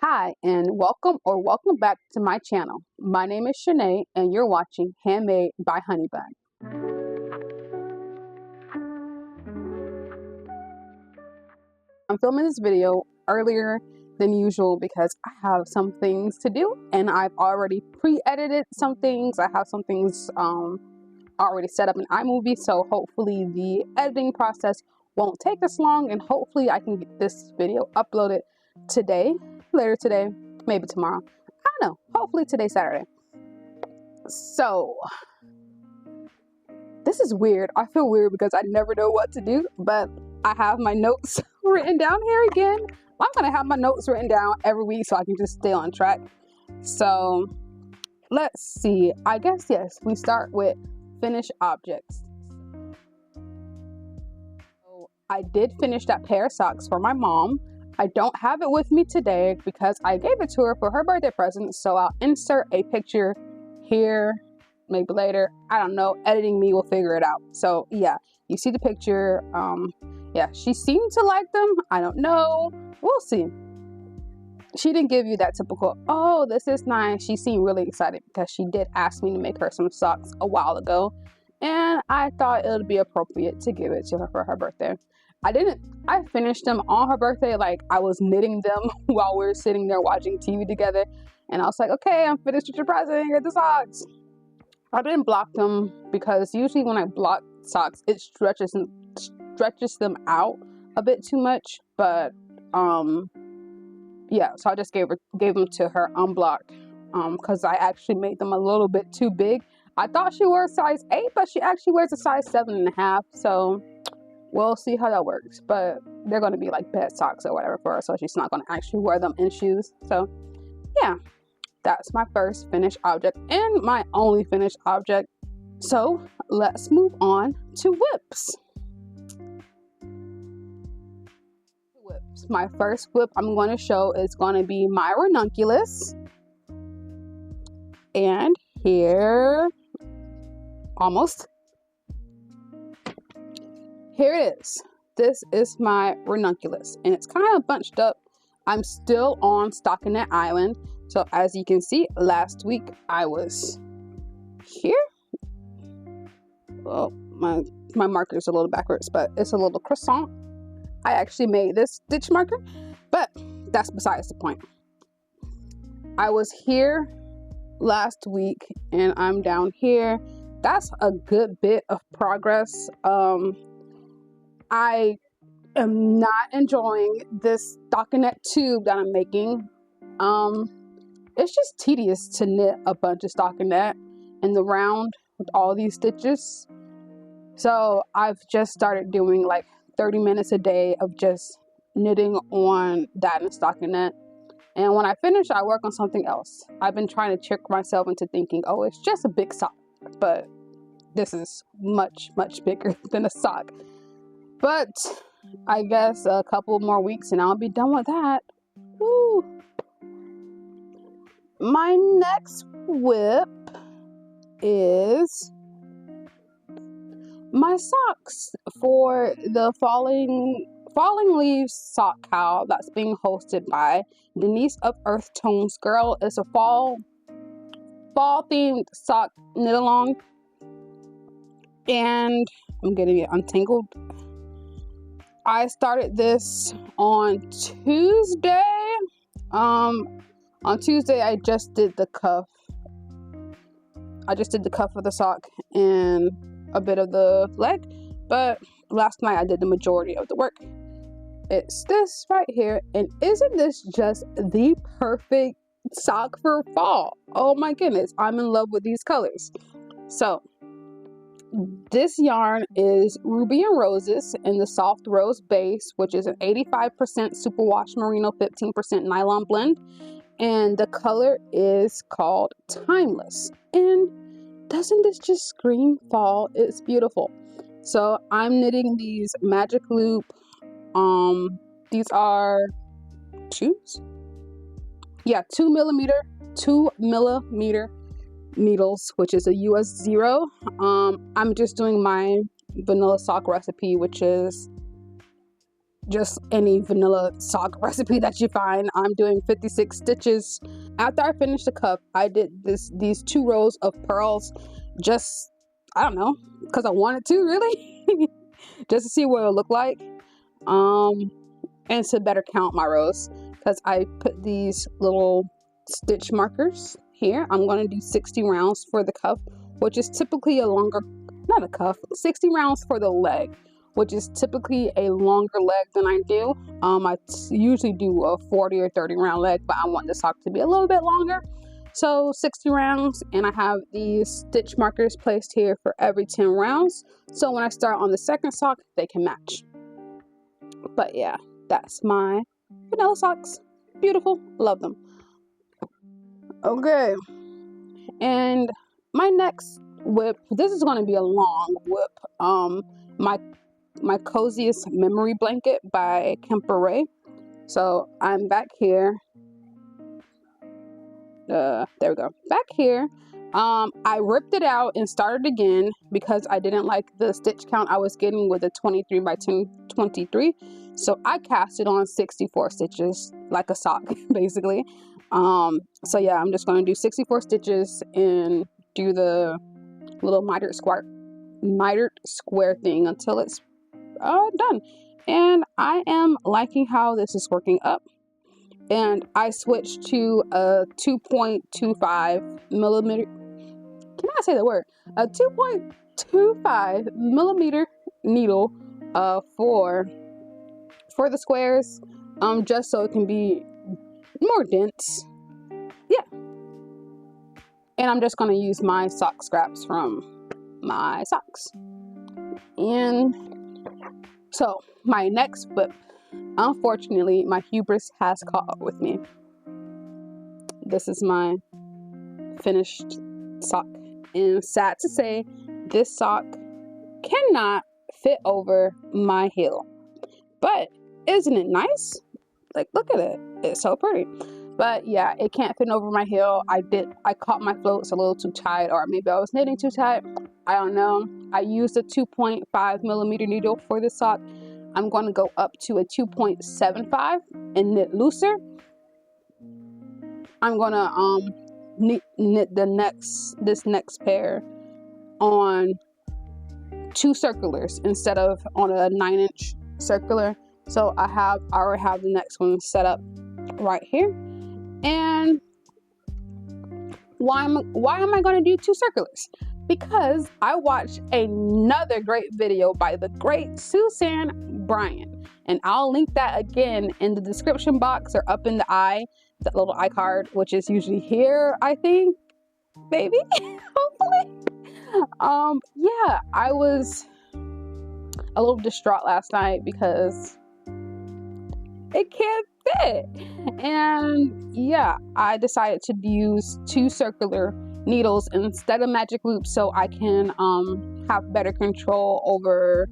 Hi, and welcome back to my channel. My name is Shanae, and you're watching Handmade by Honeybun. I'm filming this video earlier than usual because I have some things to do, and I've already pre-edited some things. I have some things already set up in iMovie, so hopefully the editing process won't take as long, and hopefully I can get this video uploaded today, later today, maybe tomorrow. I don't know. Hopefully today, Saturday. So this is weird. I feel weird because I never know what to do, but I have my notes written down here again. I'm gonna have my notes written down every week so I can just stay on track. So let's see. I guess yes, we start with finished objects. So I did finish that pair of socks for my mom. I don't have it with me today because I gave it to her for her birthday present, so I'll insert a picture here, maybe later. I don't know. Editing me will figure it out. So yeah, you see the picture. Yeah, she seemed to like them. I don't know. We'll see. She didn't give you that typical, oh, this is nice. She seemed really excited because she did ask me to make her some socks a while ago, and I thought it would be appropriate to give it to her for her birthday. I finished them on her birthday. Like, I was knitting them while we were sitting there watching TV together, and I was like, okay, I'm finished with your present. Here's the socks. I didn't block them because usually when I block socks, it stretches them out a bit too much. But yeah, so I just gave them to her unblocked because I actually made them a little bit too big. I thought she wore a size 8, but she actually wears a size 7.5. So we'll see how that works. But they're going to be like bed socks or whatever for her, so she's not going to actually wear them in shoes. So yeah, that's my first finished object and my only finished object. So let's move on to whips. My first whip I'm going to show is going to be my ranunculus. And here, almost. Here it is. This is my ranunculus, and it's kind of bunched up. I'm still on Stockinette Island. So as you can see, last week I was here. Well, my marker is a little backwards, but it's a little croissant. I actually made this stitch marker, but that's besides the point. I was here last week and I'm down here. That's a good bit of progress. I am not enjoying this stockinette tube that I'm making. It's just tedious to knit a bunch of stockinette in the round with all these stitches. So I've just started doing like 30 minutes a day of just knitting on that and stockinette. And when I finish, I work on something else. I've been trying to trick myself into thinking, oh, it's just a big sock. But this is much, much bigger than a sock. But I guess a couple more weeks and I'll be done with that. Woo. My next whip is my socks for the falling leaves sock cowl that's being hosted by Denise of Earth Tones. Girl, it's a fall themed sock knit along, and I'm getting it untangled. I started this on Tuesday. On Tuesday I just did the cuff. I just did the cuff of the sock and a bit of the leg, but last night I did the majority of the work. It's this right here, and isn't this just the perfect sock for fall? Oh my goodness, I'm in love with these colors. So this yarn is Ruby and Roses in the soft rose base, which is an 85% superwash merino, 15% nylon blend, and the color is called Timeless. And doesn't this just scream fall? It's beautiful. So I'm knitting these magic loop. These are 2s. Yeah, 2 millimeter needles, which is a US 0. I'm just doing my vanilla sock recipe, which is just any vanilla sock recipe that you find. I'm doing 56 stitches. After I finished the cuff, I did these 2 rows of pearls, just, I don't know, because I wanted to, really. Just to see what it'll look like, and to better count my rows, because I put these little stitch markers here. I'm going to do 60 rounds for the cuff, which is typically a longer, not a cuff, 60 rounds for the leg, which is typically a longer leg than I do. I usually do a 40 or 30 round leg, but I want the sock to be a little bit longer. So 60 rounds, and I have these stitch markers placed here for every 10 rounds. So when I start on the second sock, they can match. But yeah, that's my vanilla socks. Beautiful, love them. Okay, and my next whip, this is going to be a long whip. My coziest memory blanket by Kemper. So I'm back here. There we go. Back here. I ripped it out and started again because I didn't like the stitch count I was getting with a 23 by 23. So I cast it on 64 stitches, like a sock, basically. So yeah, I'm just going to do 64 stitches and do the little mitered square thing until it's done. And I am liking how this is working up. And I switched to a 2.25 millimeter. Can I say the word? A 2.25 millimeter needle for the squares, just so it can be more dense. Yeah. And I'm just going to use my sock scraps from my socks. And so my next whip, unfortunately, my hubris has caught up with me. This is my finished sock. And sad to say, this sock cannot fit over my heel. But isn't it nice? Like, look at it. It's so pretty. But yeah, it can't fit over my heel. I caught my floats a little too tight, or maybe I was knitting too tight. I don't know. I used a 2.5 millimeter needle for this sock. I'm going to go up to a 2.75 and knit looser. I'm going to knit this next pair on 2 circulars instead of on a 9-inch circular. So I already have the next one set up right here. And why am I going to do 2 circulars? Because I watched another great video by the great Suzanne Bryan, and I'll link that again in the description box or up in the eye, that little eye card, which is usually here, I think, maybe. Hopefully. Yeah, I was a little distraught last night because it can't fit. And yeah, I decided to use 2 circular needles instead of magic loops, so I can have better control over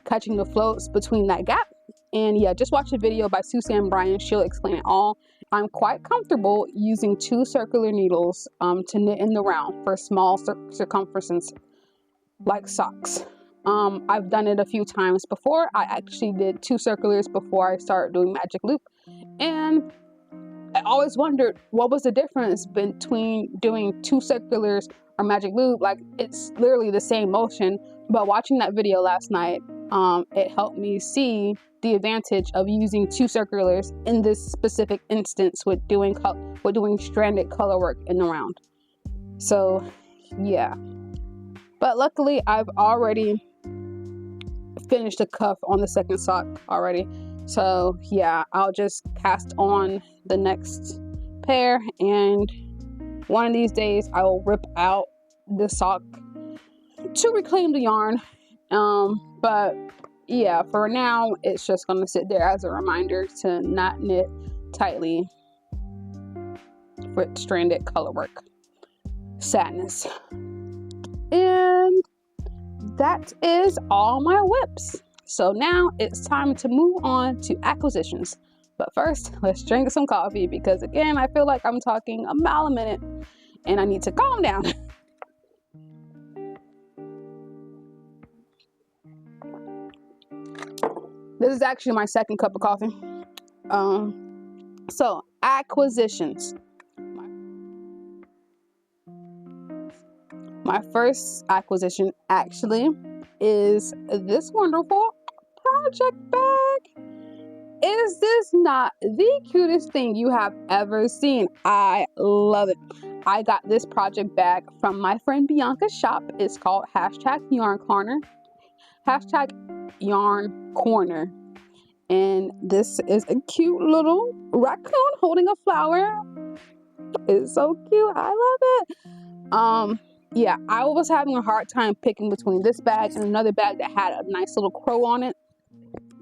catching the floats between that gap. And yeah, just watch a video by Suzanne Bryan. She'll explain it all. I'm quite comfortable using 2 circular needles to knit in the round for small circumferences like socks. I've done it a few times before. I actually did 2 circulars before I started doing magic loop, and I always wondered what was the difference between doing 2 circulars or magic loop. Like, it's literally the same motion, but watching that video last night, it helped me see the advantage of using 2 circulars in this specific instance with doing stranded color work in the round. So yeah, but luckily I've already finished the cuff on the second sock already. So yeah, I'll just cast on the next pair, and one of these days I will rip out the sock to reclaim the yarn. But yeah, for now it's just gonna sit there as a reminder to not knit tightly with stranded color work. Sadness. And that is all my whips. So now it's time to move on to acquisitions. But first, let's drink some coffee, because again, I feel like I'm talking a mile a minute and I need to calm down. This is actually my second cup of coffee. So acquisitions. My first acquisition actually is this wonderful project bag. Is this not the cutest thing you have ever seen? I love it. I got this project bag from my friend Bianca's shop. It's called #Yarn Corner. #Yarn Corner. And this is a cute little raccoon holding a flower. It's so cute. I love it. Yeah, I was having a hard time picking between this bag and another bag that had a nice little crow on it,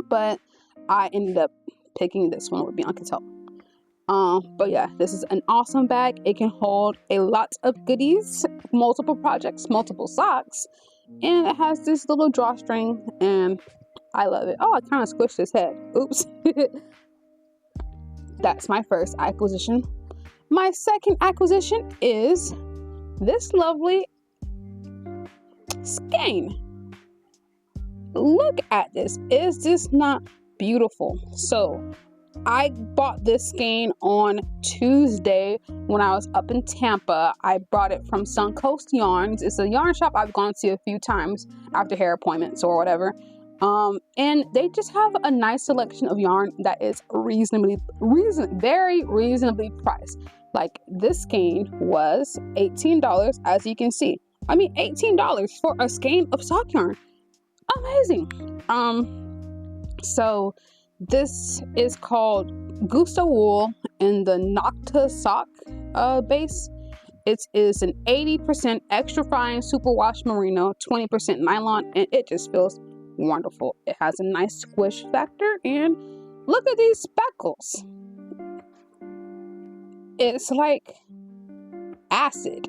but I ended up picking this one with Bianca's help. But yeah, this is an awesome bag. It can hold a lot of goodies, multiple projects, multiple socks, and it has this little drawstring, and I love it. Oh, I kind of squished his head. Oops. That's my first acquisition. My second acquisition is this lovely skein. Look at this. Is this not beautiful? So I bought this skein on Tuesday when I was up in Tampa. I brought it from Suncoast Yarns. It's a yarn shop I've gone to a few times after hair appointments or whatever. And they just have a nice selection of yarn that is very reasonably priced. Like this skein was $18, as you can see. I mean, $18 for a skein of sock yarn. Amazing. So this is called Gusto Wool in the Nocta sock base. It is an 80% extra fine superwash merino, 20% nylon, and it just feels wonderful. It has a nice squish factor, and look at these speckles. It's like acid.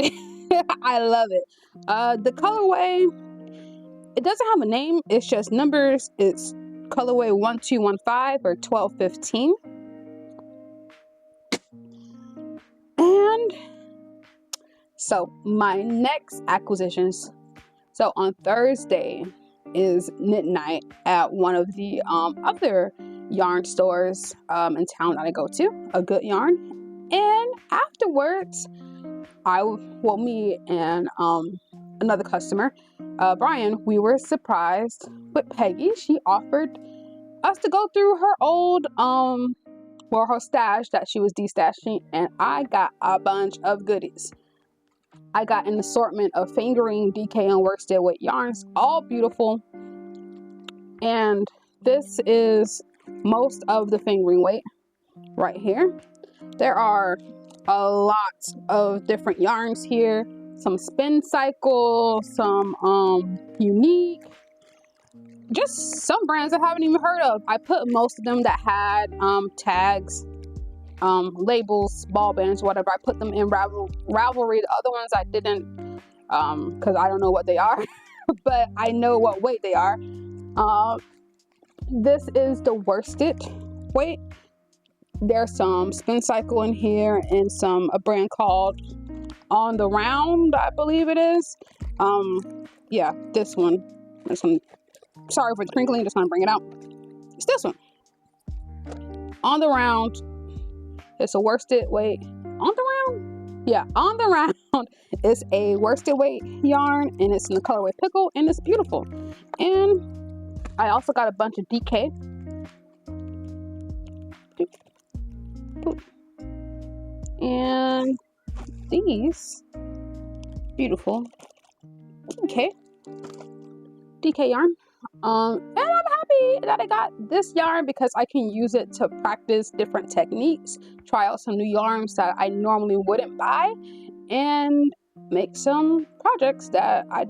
I love it. The colorway, it doesn't have a name, it's just numbers. It's colorway 1215 or 1215. And so my next acquisitions. So on Thursday is knit night at one of the other yarn stores in town that I go to, A Good Yarn. And afterwards, me and another customer, Brian, we were surprised with Peggy. She offered us to go through her old her stash that she was destashing, and I got a bunch of goodies. I got an assortment of fingering, DK, and worsted weight yarns, all beautiful. And this is most of the fingering weight right here. There are a lot of different yarns here. Some spin cycle, some unique, just some brands I haven't even heard of. I put most of them that had tags, labels, ball bands, whatever. I put them in Ravelry. The other ones I didn't, because I don't know what they are, but I know what weight they are. This is the worsted weight. There's some spin cycle in here and a brand called On the Round, I believe it is. Yeah, this one. Sorry for the crinkling, just want to bring it out. It's this one. On the Round. It's a worsted weight. On the Round? Yeah, On the Round is a worsted weight yarn, and it's in the colorway Pickle, and it's beautiful. And I also got a bunch of DK. And these beautiful DK yarn. And I'm happy that I got this yarn because I can use it to practice different techniques, try out some new yarns that I normally wouldn't buy, and make some projects that I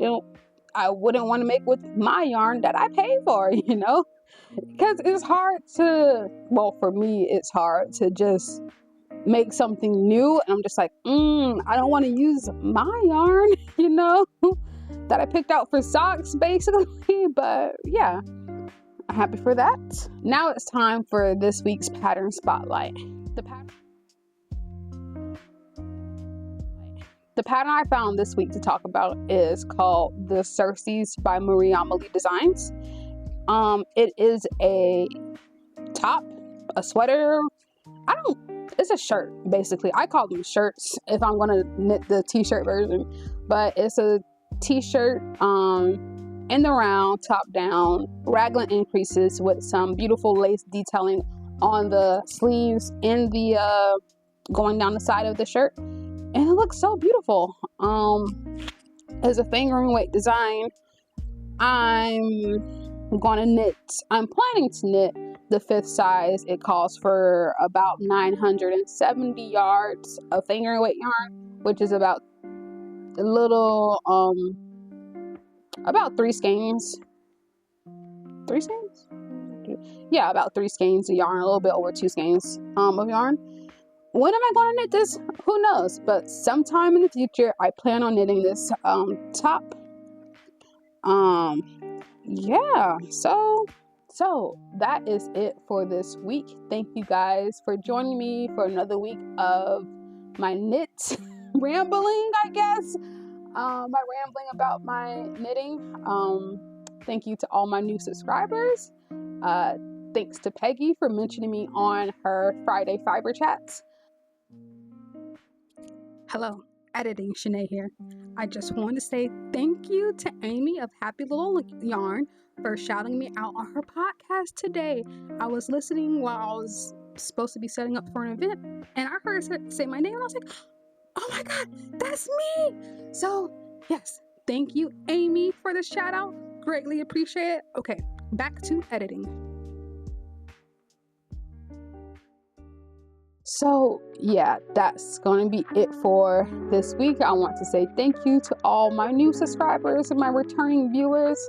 wouldn't want to make with my yarn that I pay for, you know? Because it's hard for me, it's hard to just make something new, and I'm just like, I don't want to use my yarn, you know, that I picked out for socks, basically. But yeah, I'm happy for that. Now it's time for this week's pattern spotlight. The pattern I found this week to talk about is called the Circes by Marie Amelie Designs. It is a top, a sweater. It's a shirt, basically. I call them shirts if I'm gonna knit the t-shirt version, but it's a t-shirt in the round, top down, raglan increases with some beautiful lace detailing on the sleeves and the going down the side of the shirt, and it looks so beautiful. It's a fingering weight design. I'm planning to knit the 5th size. It calls for about 970 yards of fingering weight yarn, which is about a little about 3 skeins. 3 skeins? Yeah, about 3 skeins of yarn, a little bit over 2 skeins of yarn. When am I going to knit this? Who knows? But sometime in the future, I plan on knitting this top. Yeah, so that is it for this week. Thank you guys for joining me for another week of my knit rambling, I guess. My rambling about my knitting. Thank you to all my new subscribers. Thanks to Peggy for mentioning me on her Friday Fiber Chats. Hello, editing Shanae here. I just want to say thank you to Amy of Happy Little Yarn for shouting me out on her podcast today. I was listening while I was supposed to be setting up for an event, and I heard her say my name, and I was like, oh my god, that's me! So, yes, thank you, Amy, for the shout out. Greatly appreciate it. Okay, back to editing. So yeah, that's going to be it for this week. I want to say thank you to all my new subscribers and my returning viewers.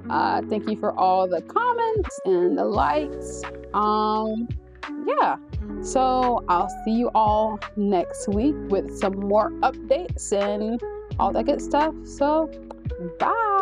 Thank you for all the comments and the likes. Yeah, so I'll see you all next week with some more updates and all that good stuff. So bye.